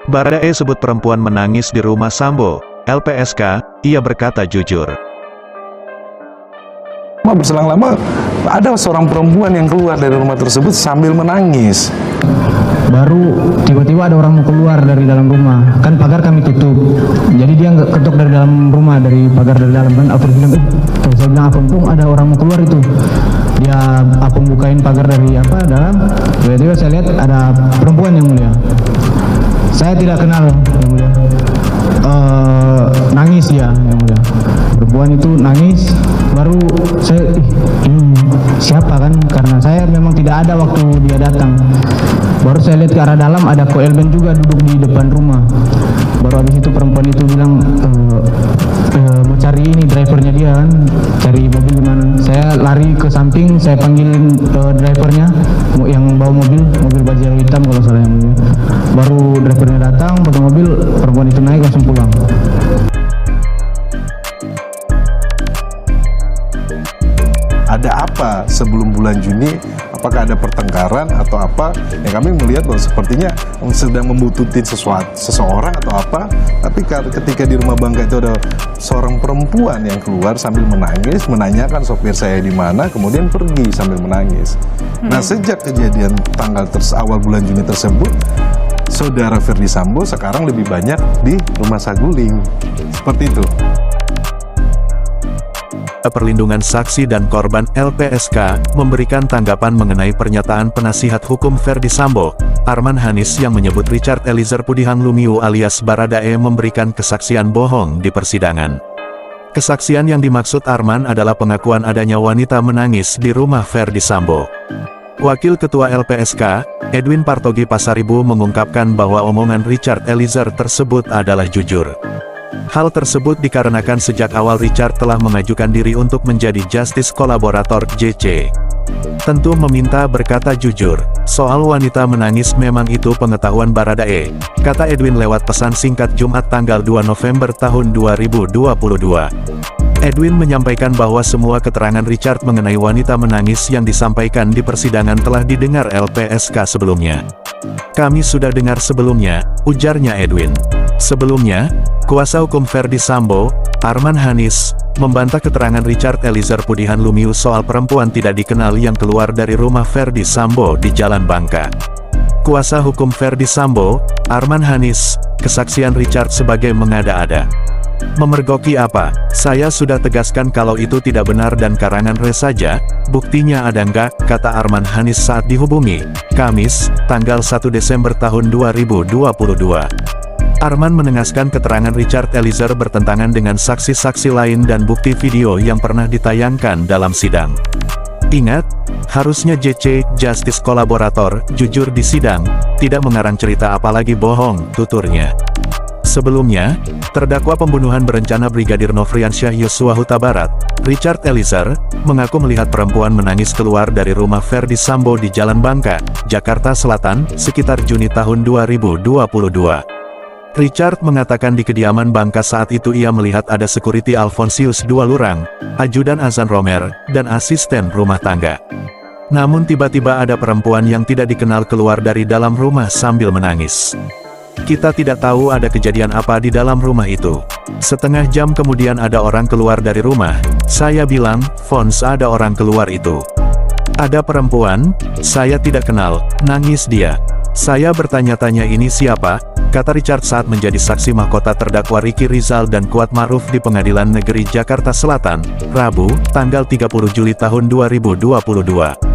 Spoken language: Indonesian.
Baradae sebut perempuan menangis di rumah Sambo. LPSK, ia berkata jujur. Berselang lama, ada seorang perempuan yang keluar dari rumah tersebut sambil menangis. Baru tiba-tiba ada orang mau keluar dari dalam rumah, kan pagar kami tutup, jadi dia nggak ketuk dari dalam rumah, dari pagar dari dalam. Kan aku bilang, saya bilang Apung, ada orang mau keluar itu. Dia Apung bukain pagar dari dalam, tiba-tiba saya lihat ada perempuan yang mulia. Saya tidak kenal yang mulia. Nangis dia yang mulia. Perempuan itu nangis, baru saya siapa kan, karena saya memang tidak ada waktu dia datang. Baru saya lihat ke arah dalam, ada Ko Elben juga duduk di depan rumah. Baru habis itu perempuan itu bilang mau cari ini drivernya dia kan, cari mobil gimana. Saya lari ke samping, saya panggil drivernya yang bawa mobil Bajaj hitam kalau salah yang mulia. Baru drivernya datang, pakai mobil, perempuan itu naik langsung pulang. Ada apa sebelum bulan Juni? Apakah ada pertengkaran atau apa? Ya kami melihat bahwa sepertinya sedang membutuhkan seseorang atau apa. Tapi ketika di rumah Bangka itu ada seorang perempuan yang keluar sambil menangis, menanyakan sopir saya di mana, kemudian pergi sambil menangis. Nah, sejak kejadian tanggal awal bulan Juni tersebut, saudara Ferdy Sambo sekarang lebih banyak di rumah Saguling. Seperti itu. Perlindungan Saksi dan Korban LPSK memberikan tanggapan mengenai pernyataan penasihat hukum Ferdy Sambo, Arman Hanis, yang menyebut Richard Eliezer Pudihang Lumiu alias Baradae memberikan kesaksian bohong di persidangan. Kesaksian yang dimaksud Arman adalah pengakuan adanya wanita menangis di rumah Ferdy Sambo. Wakil Ketua LPSK, Edwin Partogi Pasaribu, mengungkapkan bahwa omongan Richard Eliezer tersebut adalah jujur. Hal tersebut dikarenakan sejak awal Richard telah mengajukan diri untuk menjadi Justice Kolaborator JC. Tentu meminta berkata jujur, soal wanita menangis memang itu pengetahuan Baradae, kata Edwin lewat pesan singkat Jumat tanggal 2 November tahun 2022. Edwin menyampaikan bahwa semua keterangan Richard mengenai wanita menangis yang disampaikan di persidangan telah didengar LPSK sebelumnya. Kami sudah dengar sebelumnya, ujarnya Edwin. Sebelumnya, kuasa hukum Ferdy Sambo, Arman Hanis, membantah keterangan Richard Eliezer Pudihang Lumiu soal perempuan tidak dikenal yang keluar dari rumah Ferdy Sambo di Jalan Bangka. Kuasa hukum Ferdy Sambo, Arman Hanis, kesaksian Richard sebagai mengada-ada. Memergoki apa? Saya sudah tegaskan kalau itu tidak benar dan karangan re saja, buktinya ada nggak, kata Arman Hanis saat dihubungi, Kamis, tanggal 1 Desember tahun 2022. Arman menegaskan keterangan Richard Eliezer bertentangan dengan saksi-saksi lain dan bukti video yang pernah ditayangkan dalam sidang. Ingat, harusnya JC, Justice Kolaborator, jujur di sidang, tidak mengarang cerita apalagi bohong, tuturnya. Sebelumnya, terdakwa pembunuhan berencana Brigadir Nofriansyah Yosua Huta Barat, Richard Eliezer, mengaku melihat perempuan menangis keluar dari rumah Ferdy Sambo di Jalan Bangka, Jakarta Selatan, sekitar Juni tahun 2022. Richard mengatakan di kediaman Bangka saat itu ia melihat ada security Alfonsius II Lurang, ajudan Azan Romer, dan asisten rumah tangga. Namun tiba-tiba ada perempuan yang tidak dikenal keluar dari dalam rumah sambil menangis. Kita tidak tahu ada kejadian apa di dalam rumah itu. Setengah jam kemudian ada orang keluar dari rumah. Saya bilang, Fons, ada orang keluar itu. Ada perempuan, saya tidak kenal, nangis dia. Saya bertanya-tanya ini siapa? Kata Richard saat menjadi saksi mahkota terdakwa Ricky Rizal dan Kuat Ma'ruf di Pengadilan Negeri Jakarta Selatan, Rabu, tanggal 30 Juli tahun 2022.